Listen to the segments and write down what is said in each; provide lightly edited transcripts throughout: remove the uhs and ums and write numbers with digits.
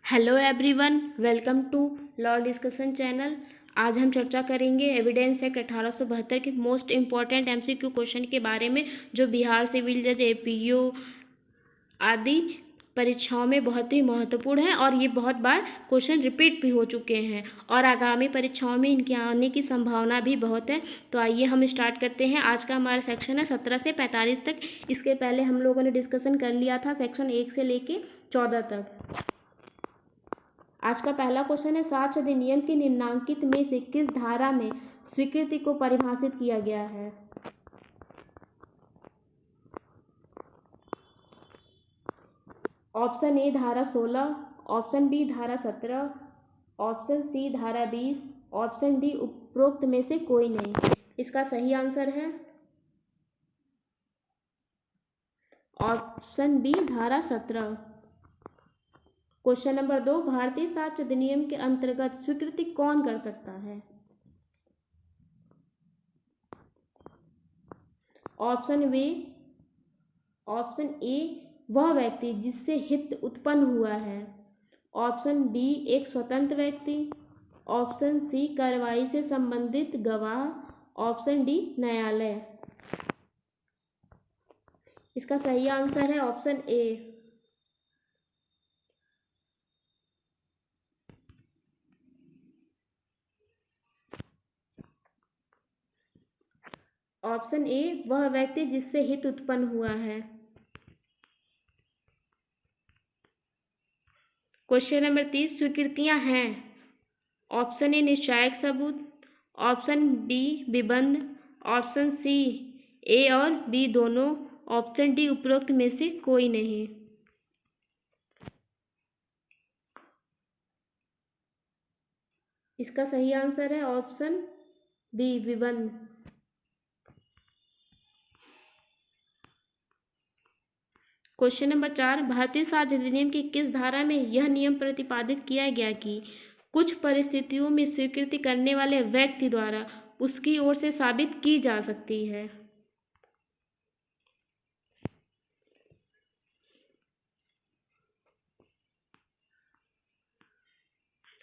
Hello everyone, welcome to law discussion channel. आज हम चर्चा करेंगे एविडेंस एक्ट 1872 के मोस्ट इम्पॉर्टेंट एमसीक्यू क्वेश्चन के बारे में, जो बिहार सिविल जज, एपीओ आदि परीक्षाओं में बहुत ही महत्वपूर्ण है और ये बहुत बार क्वेश्चन रिपीट भी हो चुके हैं और आगामी परीक्षाओं में इनके आने की संभावना भी बहुत है। तो आइए हम स्टार्ट करते हैं। आज का हमारा सेक्शन है 17 से 45 तक। इसके पहले हम लोगों ने डिस्कशन कर लिया था सेक्शन 1 से लेके 14 तक। आज का पहला क्वेश्चन है, साक्ष्य अधिनियम की निम्नांकित में से किस धारा में स्वीकृति को परिभाषित किया गया है? ऑप्शन ए धारा 16, ऑप्शन बी धारा 17, ऑप्शन सी धारा 20, ऑप्शन डी उपरोक्त में से कोई नहीं। इसका सही आंसर है ऑप्शन बी धारा 17। क्वेश्चन नंबर 2, भारतीय साक्ष्य अधिनियम के अंतर्गत स्वीकृति कौन कर सकता है? ऑप्शन ए वह व्यक्ति जिससे हित उत्पन्न हुआ है, ऑप्शन बी एक स्वतंत्र व्यक्ति, ऑप्शन सी कार्रवाई से संबंधित गवाह, ऑप्शन डी न्यायालय। इसका सही आंसर है ऑप्शन ए। ऑप्शन ए वह व्यक्ति जिससे हित उत्पन्न हुआ है। क्वेश्चन नंबर 30, स्वीकृतियां हैं। ऑप्शन ए निश्चायक सबूत, ऑप्शन बी विबंध, ऑप्शन सी ए और बी दोनों, ऑप्शन डी उपरोक्त में से कोई नहीं। इसका सही आंसर है ऑप्शन बी विबंध। क्वेश्चन नंबर 4, भारतीय साक्ष्य अधिनियम की किस धारा में यह नियम प्रतिपादित किया गया कि कुछ परिस्थितियों में स्वीकृति करने वाले व्यक्ति द्वारा उसकी ओर से साबित की जा सकती है?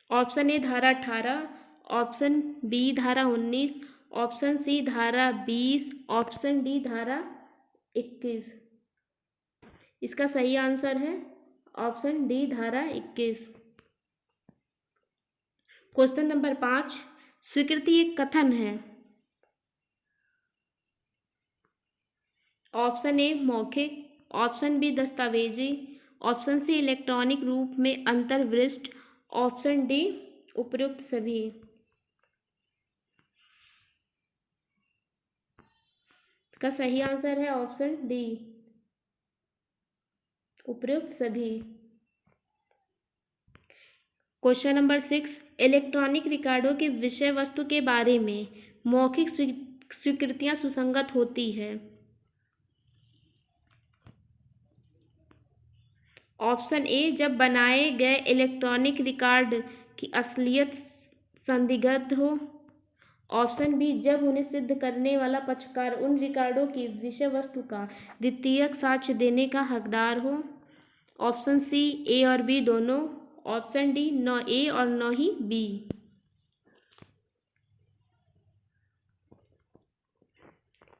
ऑप्शन ए धारा 18, ऑप्शन बी धारा 19, ऑप्शन सी धारा 20, ऑप्शन डी धारा 21। इसका सही आंसर है ऑप्शन डी धारा 21। क्वेश्चन नंबर 5, स्वीकृति एक कथन है। ऑप्शन ए मौखिक, ऑप्शन बी दस्तावेजी, ऑप्शन सी इलेक्ट्रॉनिक रूप में अंतर्वृष्ट, ऑप्शन डी उपयुक्त सभी। इसका सही आंसर है ऑप्शन डी उपयुक्त सभी। क्वेश्चन नंबर 6, इलेक्ट्रॉनिक रिकॉर्डों के विषय वस्तु के बारे में मौखिक स्वीकृतियां सुसंगत होती है। ऑप्शन ए जब बनाए गए इलेक्ट्रॉनिक रिकॉर्ड की असलियत संदिग्ध हो, ऑप्शन बी जब उन्हें सिद्ध करने वाला पक्षकार उन रिकॉर्डों की विषय वस्तु का द्वितीयक साक्ष्य देने का हकदार हो, ऑप्शन सी ए और बी दोनों, ऑप्शन डी न ए और न ही बी।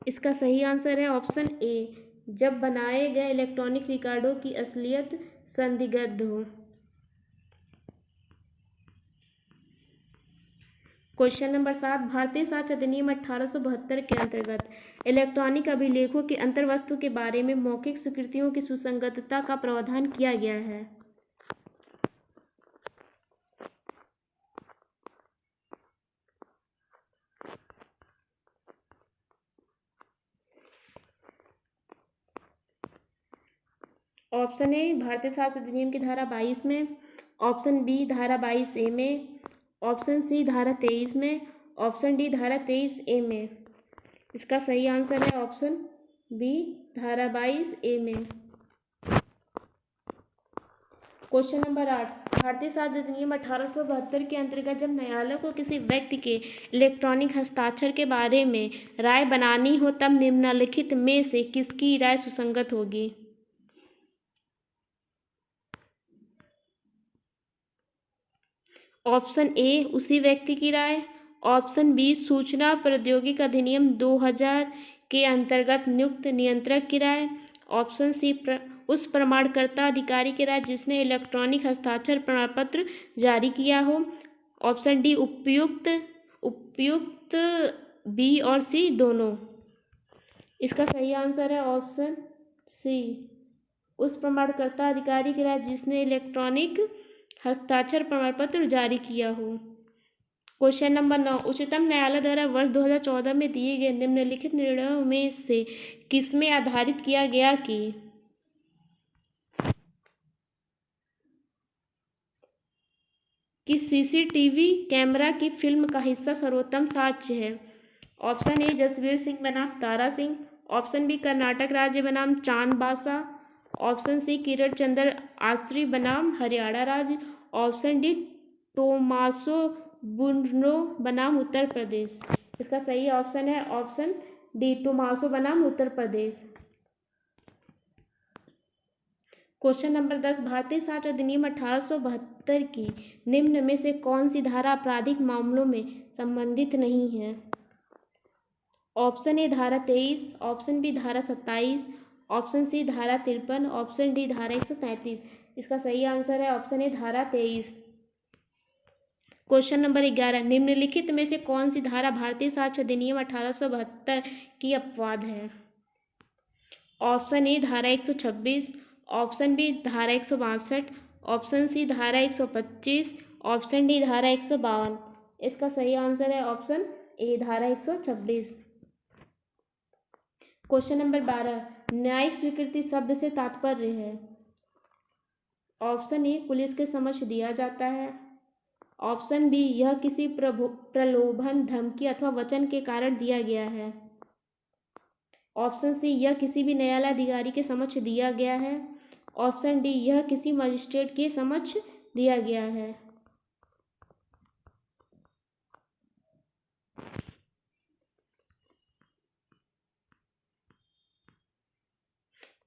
इसका सही आंसर है ऑप्शन ए जब बनाए गए इलेक्ट्रॉनिक रिकॉर्डों की असलियत संदिग्ध हो। क्वेश्चन नंबर 7, भारतीय साक्ष्य अधिनियम 1872 के अंतर्गत इलेक्ट्रॉनिक अभिलेखों के अंतर्वस्तु के बारे में मौखिक स्वीकृतियों की सुसंगतता का प्रावधान किया गया है। ऑप्शन ए भारतीय साक्ष्य अधिनियम की धारा 22 में, ऑप्शन बी धारा 22A में, ऑप्शन सी धारा 23 में, ऑप्शन डी धारा 23A में। इसका सही आंसर है ऑप्शन बी धारा 22A में। क्वेश्चन नंबर 8, भारतीय साक्ष्य अधिनियम 1872 के अंतर्गत जब न्यायालय को किसी व्यक्ति के इलेक्ट्रॉनिक हस्ताक्षर के बारे में राय बनानी हो, तब निम्नलिखित में से किसकी राय सुसंगत होगी? ऑप्शन ए उसी व्यक्ति की राय। ऑप्शन बी सूचना प्रौद्योगिकी अधिनियम 2000 के अंतर्गत नियुक्त नियंत्रक की राय। ऑप्शन सी उस प्रमाणकर्ता अधिकारी की राय जिसने इलेक्ट्रॉनिक हस्ताक्षर प्रमाण पत्र जारी किया हो। ऑप्शन डी उपयुक्त उपयुक्त बी और सी दोनों। इसका सही आंसर है ऑप्शन सी उस प्रमाणकर्ता अधिकारी की राय जिसने इलेक्ट्रॉनिक हस्ताक्षर प्रमाण पत्र जारी किया हो। क्वेश्चन नंबर 9, उच्चतम न्यायालय द्वारा वर्ष 2014 में दिए गए निम्नलिखित निर्णयों में से किसमें आधारित किया गया कि सीसीटीवी कैमरा की फिल्म का हिस्सा सर्वोत्तम साक्ष्य है। ऑप्शन ए जसवीर सिंह बनाम तारा सिंह। ऑप्शन बी कर्नाटक राज्य बनाम चांद बासा। ऑप्शन सी किरण चंद्र आश्री बनाम हरियाणा राज्य। ऑप्शन डी टोमासो बुर्नो बनाम उत्तर प्रदेश। इसका सही ऑप्शन है ऑप्शन डी टोमासो बनाम उत्तर प्रदेश। क्वेश्चन नंबर 10, भारतीय साक्ष्य अधिनियम 1872 की निम्न में से कौन सी धारा आपराधिक मामलों में संबंधित नहीं है। ऑप्शन ए धारा 23, ऑप्शन बी धारा 27, ऑप्शन सी धारा 53, ऑप्शन डी धारा 133। इसका सही आंसर है ऑप्शन ए धारा 23। क्वेश्चन नंबर 11, निम्नलिखित में से कौन सी धारा भारतीय साक्ष्य अधिनियम 1872 की अपवाद है। ऑप्शन ए धारा 126, ऑप्शन बी धारा 162, ऑप्शन सी धारा 125, ऑप्शन डी धारा 152। इसका सही आंसर है ऑप्शन ए धारा 126। क्वेश्चन नंबर 12, न्यायिक स्वीकृति शब्द से तात्पर्य है। ऑप्शन ए पुलिस के समक्ष दिया जाता है। ऑप्शन बी यह किसी प्रलोभन धमकी अथवा वचन के कारण दिया गया है। ऑप्शन सी यह किसी भी न्यायालय अधिकारी के समक्ष दिया गया है। ऑप्शन डी यह किसी मजिस्ट्रेट के समक्ष दिया गया है।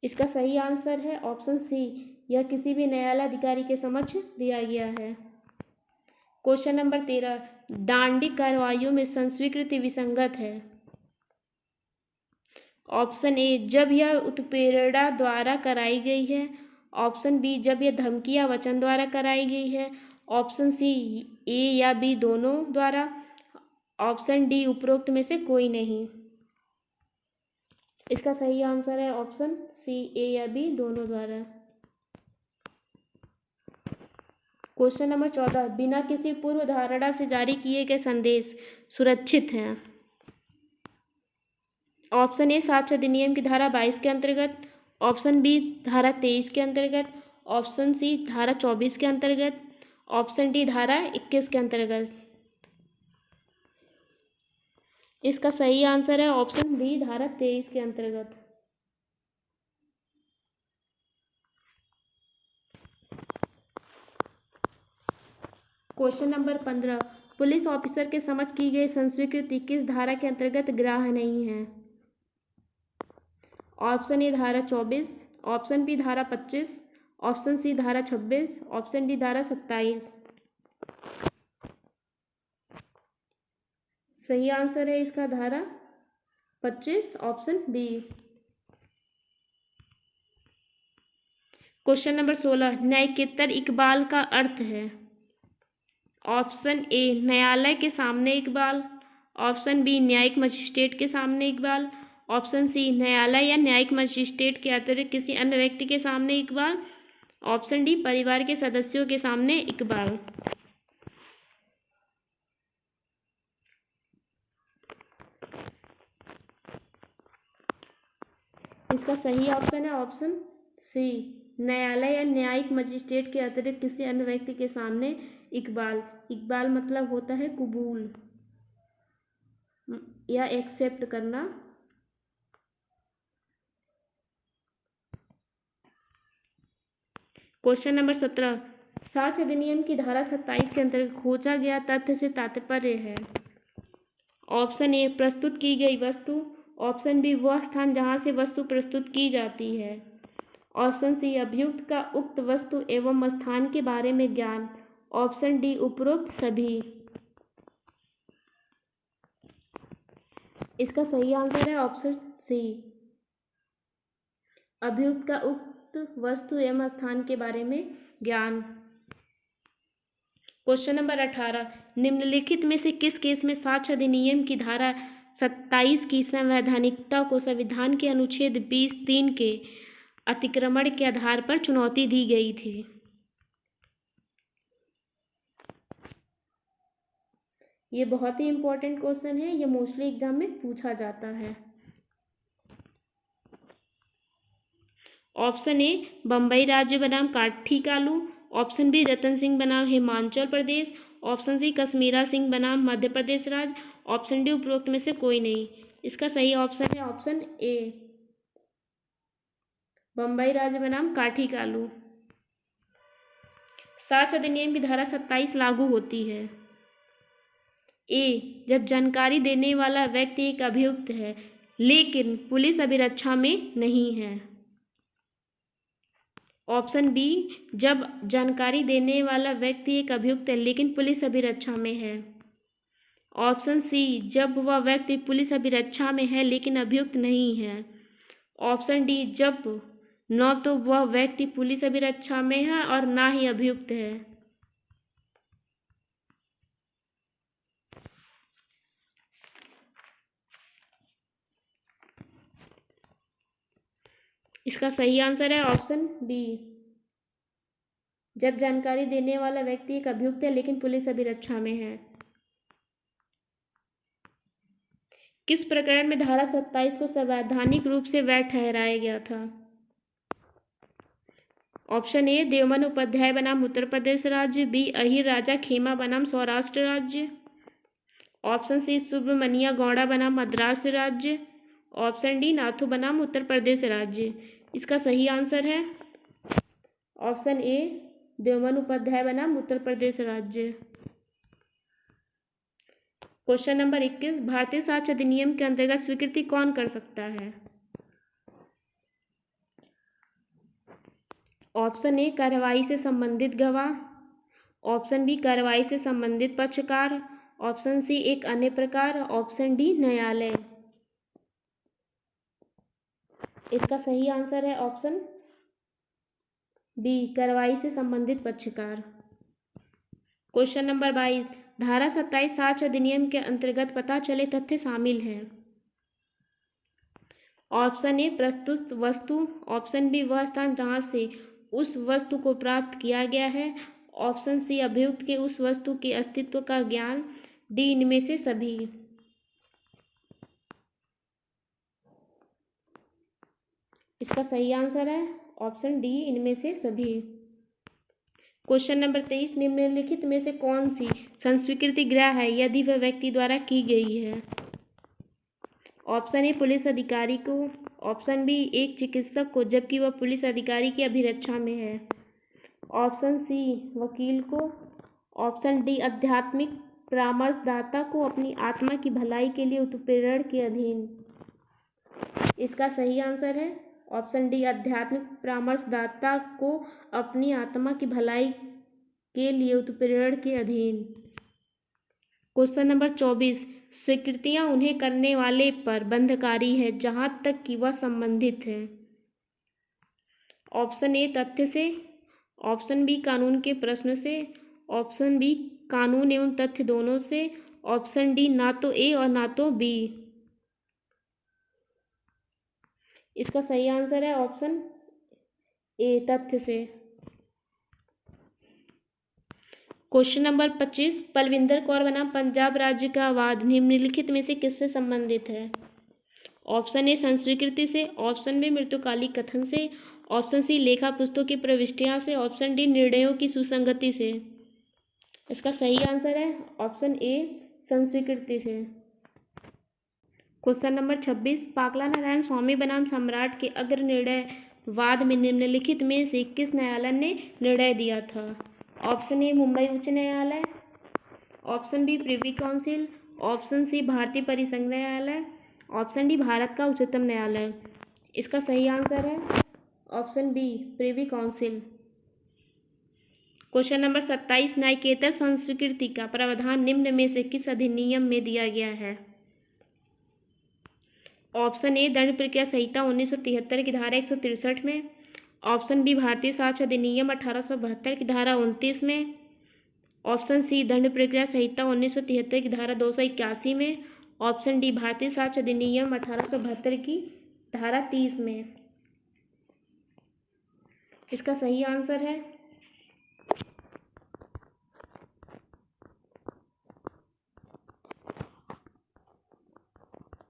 इसका सही आंसर है ऑप्शन सी यह किसी भी न्यायालय अधिकारी के समक्ष दिया गया है। क्वेश्चन नंबर 13, दांडिक कार्रवाइयों में संस्वीकृति विसंगत है। ऑप्शन ए जब यह उत्प्रेरणा द्वारा कराई गई है। ऑप्शन बी जब यह धमकी या वचन द्वारा कराई गई है। ऑप्शन सी ए या बी दोनों द्वारा। ऑप्शन डी उपरोक्त में से कोई नहीं। इसका सही आंसर है ऑप्शन सी ए या बी दोनों द्वारा। क्वेश्चन नंबर 14, बिना किसी पूर्व धारणा से जारी किए गए संदेश सुरक्षित हैं। ऑप्शन ए साक्ष्य अधिनियम की धारा 22 के अंतर्गत। ऑप्शन बी धारा 23 के अंतर्गत। ऑप्शन सी धारा 24 के अंतर्गत। ऑप्शन डी धारा 21 के अंतर्गत। इसका सही आंसर है ऑप्शन डी धारा 23 के अंतर्गत। क्वेश्चन नंबर 15, पुलिस ऑफिसर के समक्ष की गई संस्वीकृति किस धारा के अंतर्गत ग्राह्य नहीं है। ऑप्शन ए धारा 24, ऑप्शन बी धारा 25, ऑप्शन सी धारा 26, ऑप्शन डी धारा 27। सही आंसर है इसका धारा 25, ऑप्शन बी। क्वेश्चन नंबर 16, न्यायिकेतर इकबाल का अर्थ है। ऑप्शन ए न्यायालय के सामने इकबाल। ऑप्शन बी न्यायिक मजिस्ट्रेट के सामने इकबाल। ऑप्शन सी न्यायालय या न्यायिक मजिस्ट्रेट के अतिरिक्त किसी अन्य व्यक्ति के सामने इकबाल। ऑप्शन डी परिवार के सदस्यों के सामने इकबाल। इसका सही ऑप्शन है ऑप्शन सी न्यायालय या न्यायिक मजिस्ट्रेट के अतिरिक्त किसी अन्य व्यक्ति के सामने इकबाल। इकबाल मतलब होता है कबूल या एक्सेप्ट करना। क्वेश्चन नंबर 17, साक्ष्य अधिनियम की धारा 27 के अंतर्गत खोजा गया तथ्य से तात्पर्य है। ऑप्शन ए प्रस्तुत की गई वस्तु। ऑप्शन बी वह स्थान जहां से वस्तु प्रस्तुत की जाती है। ऑप्शन सी अभियुक्त का उक्त वस्तु एवं स्थान के बारे में ज्ञान। ऑप्शन डी उपरोक्त सभी। इसका सही आंसर है ऑप्शन सी, अभियुक्त का उक्त वस्तु एवं स्थान के बारे में ज्ञान। क्वेश्चन नंबर 18, निम्नलिखित में से किस केस में साक्ष्य अधिनियम की धारा 27 की संवैधानिकता को संविधान के अनुच्छेद 20(3) के अतिक्रमण के आधार पर चुनौती दी गई थी? ये बहुत ही इंपॉर्टेंट क्वेश्चन है, ये मोस्टली एग्जाम में पूछा जाता है। ऑप्शन ए बम्बई राज्य बनाम काठी कालू, ऑप्शन बी रतन सिंह बनाम हिमाचल प्रदेश, ऑप्शन सी कश्मीरा सिंह बनाम मध्य प्रदेश राज्य, ऑप्शन डी उपरोक्त में से कोई नहीं। इसका सही ऑप्शन है ऑप्शन ए, बम्बई राज्य बनाम काठी कालू। साक्ष्य अधिनियम की धारा 27 लागू होती है ए जब जानकारी देने वाला व्यक्ति एक अभियुक्त है लेकिन पुलिस अभिरक्षा में नहीं है, ऑप्शन बी जब जानकारी देने वाला व्यक्ति एक अभियुक्त है लेकिन पुलिस अभिरक्षा में है, ऑप्शन सी जब वह व्यक्ति पुलिस अभिरक्षा में है लेकिन अभियुक्त नहीं है, ऑप्शन डी जब न तो वह व्यक्ति पुलिस अभिरक्षा में है और ना ही अभियुक्त है। इसका सही आंसर है ऑप्शन बी, जब जानकारी देने वाला व्यक्ति एक अभियुक्त है लेकिन पुलिस अभिरक्षा में है। किस प्रकरण में धारा 27 को संवैधानिक रूप से वैध ठहराया गया था? ऑप्शन ए देवमन उपाध्याय बनाम उत्तर प्रदेश राज्य, बी अहिर राजा खेमा बनाम सौराष्ट्र राज्य, ऑप्शन सी सुब्रमण्या गौड़ा बनाम मद्रास राज्य, ऑप्शन डी नाथू बनाम उत्तर प्रदेश राज्य। इसका सही आंसर है ऑप्शन ए देवमन उपाध्याय बनाम उत्तर प्रदेश राज्य। क्वेश्चन नंबर 21, भारतीय साक्ष्य अधिनियम के अंतर्गत स्वीकृति कौन कर सकता है? ऑप्शन ए कार्रवाई से संबंधित गवाह, ऑप्शन बी कार्रवाई से संबंधित पक्षकार, ऑप्शन सी एक अन्य प्रकार, ऑप्शन डी न्यायालय। इसका सही आंसर है ऑप्शन बी कार्रवाई से संबंधित पक्षकार। क्वेश्चन नंबर 22, धारा 27 साक्ष्य अधिनियम के अंतर्गत पता चले तथ्य शामिल हैं। ऑप्शन ए प्रस्तुत वस्तु, ऑप्शन बी वह स्थान जहां से उस वस्तु को प्राप्त किया गया है, ऑप्शन सी अभियुक्त के उस वस्तु के अस्तित्व का ज्ञान, डी इनमें से सभी। इसका सही आंसर है ऑप्शन डी इनमें से सभी। क्वेश्चन नंबर 23, निम्नलिखित में से कौन सी संस्वीकृति गृह है यदि वह व्यक्ति द्वारा की गई है? ऑप्शन ए पुलिस अधिकारी को, ऑप्शन बी एक चिकित्सक को जबकि वह पुलिस अधिकारी की अभिरक्षा में है, ऑप्शन सी वकील को, ऑप्शन डी आध्यात्मिक परामर्शदाता को अपनी आत्मा की भलाई के लिए उत्प्रेरण के अधीन। इसका सही आंसर है ऑप्शन डी आध्यात्मिक परामर्शदाता को अपनी आत्मा की भलाई के लिए उत्प्रेरण के अधीन। क्वेश्चन नंबर 24, स्वीकृतियां उन्हें करने वाले पर बंधकारी है जहां तक कि वह संबंधित है। ऑप्शन ए तथ्य से, ऑप्शन बी कानून के प्रश्न से, ऑप्शन बी कानून एवं तथ्य दोनों से, ऑप्शन डी ना तो ए और ना तो बी। इसका सही आंसर है ऑप्शन ए तथ्य से। क्वेश्चन नंबर 25, पलविंदर कौर बनाम पंजाब राज्य का वाद निम्नलिखित में से किससे संबंधित है? ऑप्शन ए संस्वीकृति से, ऑप्शन बी मृत्युकालिक कथन से, ऑप्शन सी लेखा पुस्तकों की प्रविष्टियां से, ऑप्शन डी निर्णयों की सुसंगति से। इसका सही आंसर है ऑप्शन ए संस्वीकृति से। क्वेश्चन नंबर 26, पाकला नारायण स्वामी बनाम सम्राट के अग्र निर्णय वाद में निम्नलिखित में से किस न्यायालय ने निर्णय दिया था? ऑप्शन ए मुंबई उच्च न्यायालय, option B privy council, option C भारतीय परिसंघ न्यायालय, ऑप्शन डी भारत का उच्चतम न्यायालय। इसका सही आंसर है option B privy council. Question number 27, न्यायिकेतर संस्वीकृति का प्रावधान निम्न में से किस अधिनियम में दिया गया है? ऑप्शन ए दंड प्रक्रिया संहिता 1973 की धारा 163 में। ऑप्शन बी भारतीय साक्ष्य अधिनियम 1872 की धारा 29 में। ऑप्शन सी दंड प्रक्रिया संहिता 1973 की धारा 281 में। ऑप्शन डी भारतीय साक्ष्य अधिनियम 1872 की धारा 30 में। इसका सही आंसर है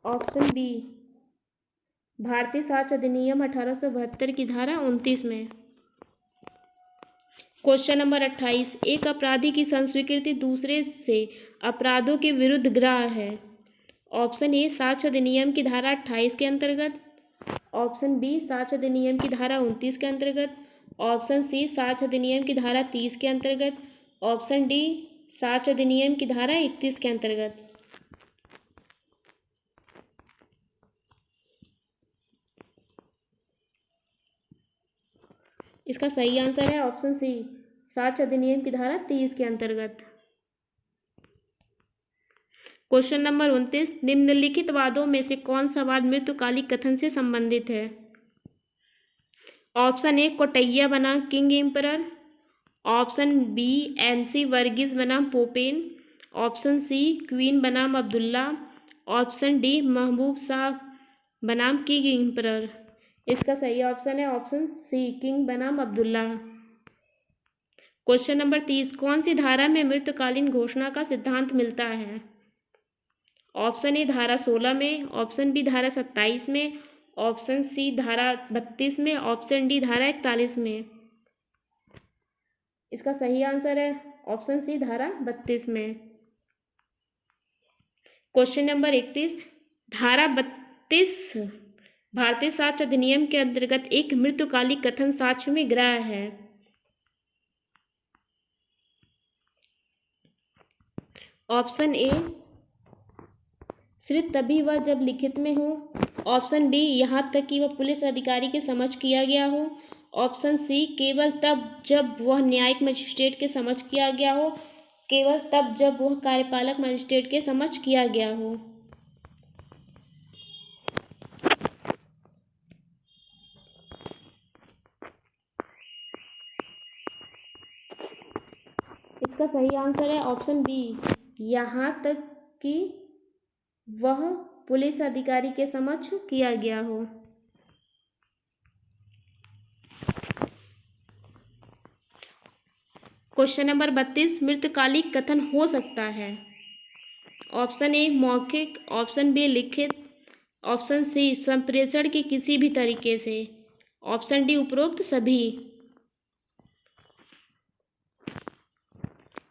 ऑप्शन बी भारतीय साक्ष्य अधिनियम 1872 की धारा 29 में। क्वेश्चन नंबर 28, एक अपराधी की संस्वीकृति दूसरे से अपराधों के विरुद्ध ग्राह्य है। ऑप्शन ए साक्ष्य अधिनियम की धारा 28 के अंतर्गत। ऑप्शन बी साक्ष्य अधिनियम की धारा 29 के अंतर्गत। ऑप्शन सी साक्ष्य अधिनियम की धारा 30 के अंतर्गत। ऑप्शन डी साक्ष्य अधिनियम की धारा 31 के अंतर्गत। इसका सही आंसर है ऑप्शन सी साक्ष्य अधिनियम की धारा 30 के अंतर्गत। क्वेश्चन नंबर 29, निम्नलिखित वादों में से कौन सा वाद मृत्युकालिक कथन से संबंधित है? ऑप्शन ए कोटैया बनाम king emperor. Option B MC Varghese बनाम पोपेन। ऑप्शन सी क्वीन बनाम अब्दुल्ला। ऑप्शन डी महबूब शाह बनाम किंग एम्परर। इसका सही ऑप्शन है ऑप्शन सी किंग बनाम अब्दुल्ला। क्वेश्चन नंबर 30, कौन सी धारा में मृत्युकालीन घोषणा का सिद्धांत मिलता है? ऑप्शन ए धारा 16 में। ऑप्शन बी धारा 27 में। ऑप्शन सी धारा 32 में। ऑप्शन डी धारा 41 में। इसका सही आंसर है ऑप्शन सी धारा 32 में। क्वेश्चन नंबर 31, धारा 32 भारतीय साक्ष्य अधिनियम के अंतर्गत एक मृत्युकालिक कथन साक्ष्य में ग्राह्य है। ऑप्शन ए सिर्फ तभी वह जब लिखित में हो। ऑप्शन बी यहाँ तक कि वह पुलिस अधिकारी के समक्ष किया गया हो। ऑप्शन सी केवल तब जब वह न्यायिक मजिस्ट्रेट के समक्ष किया गया हो। केवल तब जब वह कार्यपालक मजिस्ट्रेट के समक्ष किया गया हो। इसका सही आंसर है ऑप्शन बी यहाँ तक कि वह पुलिस अधिकारी के समक्ष किया गया हो। क्वेश्चन नंबर 32, मृत्युकालिक कथन हो सकता है। ऑप्शन ए मौखिक। ऑप्शन बी लिखित। ऑप्शन सी संप्रेषण के किसी भी तरीके से। ऑप्शन डी उपरोक्त सभी।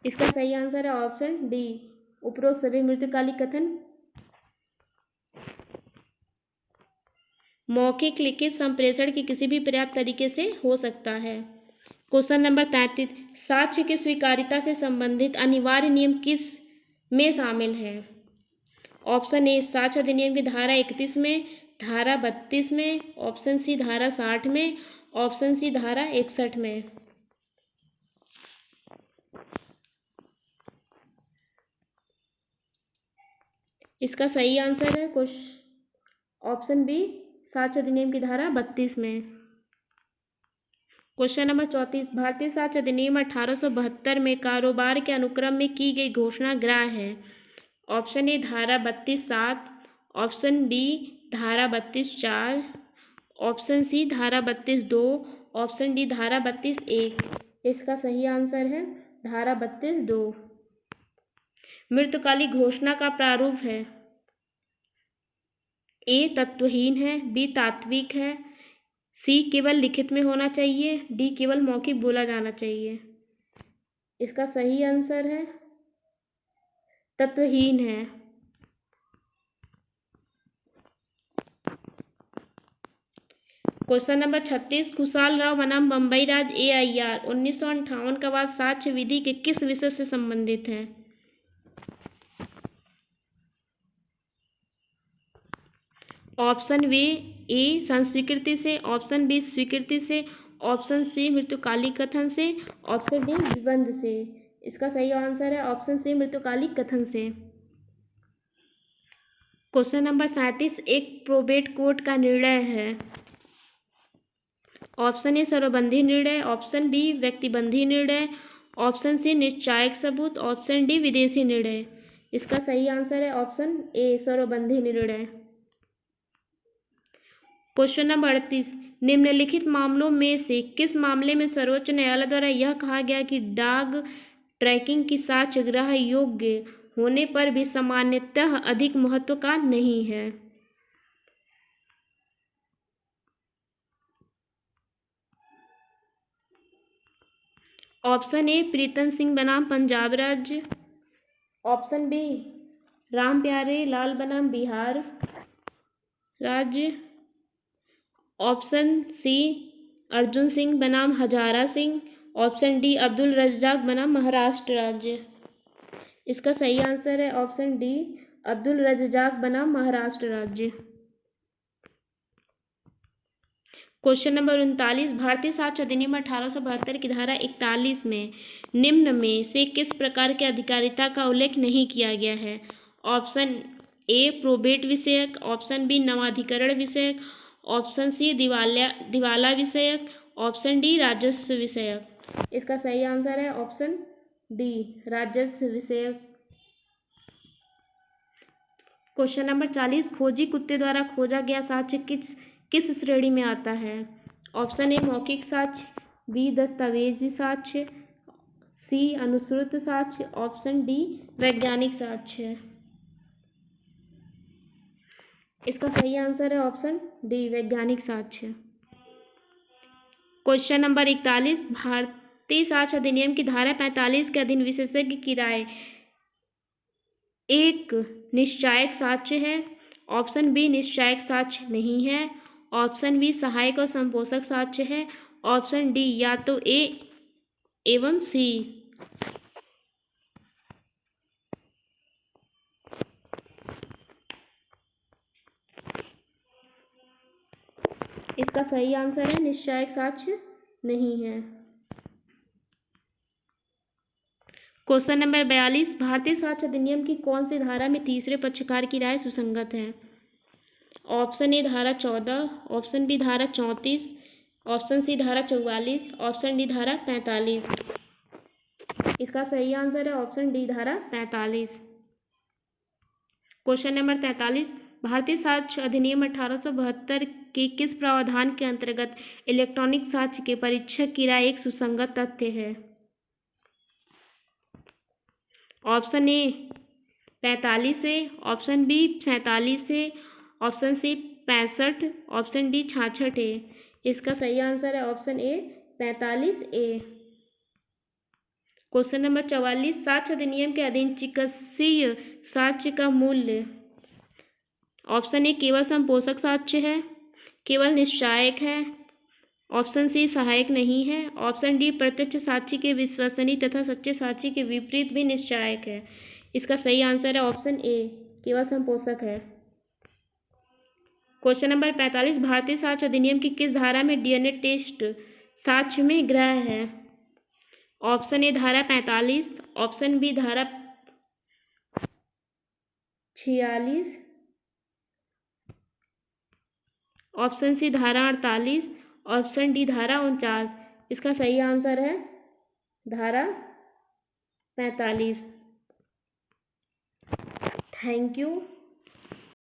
इसका सही आंसर है ऑप्शन डी उपरोक्त सभी मृत्युकालिक कथन मौखिक, लिखित, संप्रेषण के किसी भी पर्याप्त तरीके से हो सकता है। क्वेश्चन नंबर 33, साक्ष्य की स्वीकार्यता से संबंधित अनिवार्य नियम किस में शामिल है? ऑप्शन ए साक्ष्य अधिनियम की धारा 31 में। धारा 32 में। ऑप्शन सी धारा 60 में। ऑप्शन सी धारा 61 में। इसका सही आंसर है ऑप्शन बी साक्ष्य अधिनियम की धारा 32 में। क्वेश्चन नंबर 34, भारतीय साक्ष्य अधिनियम 1872 में कारोबार के अनुक्रम में की गई घोषणा ग्राह्य है। ऑप्शन ए धारा 32(7). ऑप्शन बी धारा 32(4). ऑप्शन सी धारा 32(2). ऑप्शन डी धारा 32(1). इसका सही आंसर है धारा 32(2). मृत्युकालिक घोषणा का प्रारूप है। ए तत्वहीन है। बी तात्विक है। सी केवल लिखित में होना चाहिए। डी केवल मौखिक बोला जाना चाहिए। इसका सही आंसर है तत्वहीन है। क्वेश्चन नंबर 36, खुशहाल राव बनाम बम्बई राज AIR 1958 का वाद साक्ष्य विधि के किस विषय से संबंधित है? ऑप्शन ए संस्वीकृति से। ऑप्शन बी स्वीकृति से। ऑप्शन सी मृत्युकालिक कथन से, ऑप्शन डी विबंध से। इसका सही आंसर है ऑप्शन सी मृत्युकालिक कथन से। क्वेश्चन नंबर 37 एक प्रोबेट कोर्ट का निर्णय है। ऑप्शन ए सर्वबंधी निर्णय, ऑप्शन बी व्यक्तिबंधी निर्णय, ऑप्शन सी निश्चायक सबूत, ऑप्शन डी विदेशी निर्णय। इसका सही आंसर है ऑप्शन ए सर्वबंधी निर्णय। क्वेश्चन नंबर 38 निम्नलिखित मामलों में से किस मामले में सर्वोच्च न्यायालय द्वारा यह कहा गया कि डॉग ट्रैकिंग की साक्ष्य ग्रहण योग्य होने पर भी सामान्यतः अधिक महत्व का नहीं है। ऑप्शन ए प्रीतम सिंह बनाम पंजाब राज्य, ऑप्शन बी राम प्यारे लाल बनाम बिहार राज्य, ऑप्शन सी अर्जुन सिंह बनाम हजारा सिंह, ऑप्शन डी अब्दुल रज्जाक बनाम महाराष्ट्र राज्य। इसका सही आंसर है ऑप्शन डी अब्दुल रज्जाक बनाम महाराष्ट्र राज्य। क्वेश्चन नंबर 39 भारतीय साक्ष्य अधिनियम 1872 की धारा 41 में निम्न में से किस प्रकार के अधिकारिता का उल्लेख नहीं किया गया है। ऑप्शन ए प्रोबेट विषयक, ऑप्शन बी नवाधिकरण विषयक, ऑप्शन सी दिवाला विषयक, ऑप्शन डी राजस्व विषयक। इसका सही आंसर है ऑप्शन डी राजस्व विषयक। क्वेश्चन नंबर 40 खोजी कुत्ते द्वारा खोजा गया साक्ष्य किस श्रेणी में आता है। ऑप्शन ए मौखिक साक्ष्य, बी दस्तावेजी साक्ष्य, सी अनुश्रुत साक्ष्य, ऑप्शन डी वैज्ञानिक साक्ष्य। इसका सही आंसर है ऑप्शन डी वैज्ञानिक साक्ष्य। क्वेश्चन नंबर 41 भारतीय साक्ष्य अधिनियम की धारा 45 के अधीन विशेषज्ञ की राय एक निश्चायक साक्ष्य है, ऑप्शन बी निश्चायक साक्ष्य नहीं है, ऑप्शन बी सहायक और संपोषक साक्ष्य है, ऑप्शन डी या तो ए एवं सी। इसका सही आंसर है निश्चायक साक्ष्य नहीं है। क्वेश्चन नंबर 42 भारतीय साक्ष्य अधिनियम की कौन सी धारा में तीसरे पक्षकार की राय सुसंगत है। ऑप्शन ए धारा 14, ऑप्शन बी धारा 34, ऑप्शन सी धारा 44, ऑप्शन डी धारा 45। इसका सही आंसर है ऑप्शन डी धारा 45। क्वेश्चन नंबर 43 भारतीय साक्ष्य अधिनियम 1872 के किस प्रावधान के अंतर्गत इलेक्ट्रॉनिक साक्ष्य के परीक्षक की राय एक सुसंगत तथ्य है। ऑप्शन ए 45 से, ऑप्शन बी 47 से, ऑप्शन सी 65, ऑप्शन डी 66 है। इसका सही आंसर है ऑप्शन ए 45 ए। क्वेश्चन नंबर 44 साक्ष्य अधिनियम के अधीन चिकित्सीय साक्ष्य का मूल्य। ऑप्शन ए केवल संपोषक साक्ष्य है, केवल निश्चायक है, ऑप्शन सी सहायक नहीं है, ऑप्शन डी प्रत्यक्ष साक्षी के विश्वसनीय तथा सच्चे साक्षी के विपरीत भी निश्चायक है। इसका सही आंसर है ऑप्शन ए केवल संपोषक है। क्वेश्चन नंबर 45 भारतीय साक्ष्य अधिनियम की किस धारा में डीएनए टेस्ट साक्ष्य में ग्रह है। ऑप्शन ए धारा 45, ऑप्शन बी धारा 46, ऑप्शन सी धारा 48, ऑप्शन डी धारा 49। इसका सही आंसर है धारा 45। Thank you.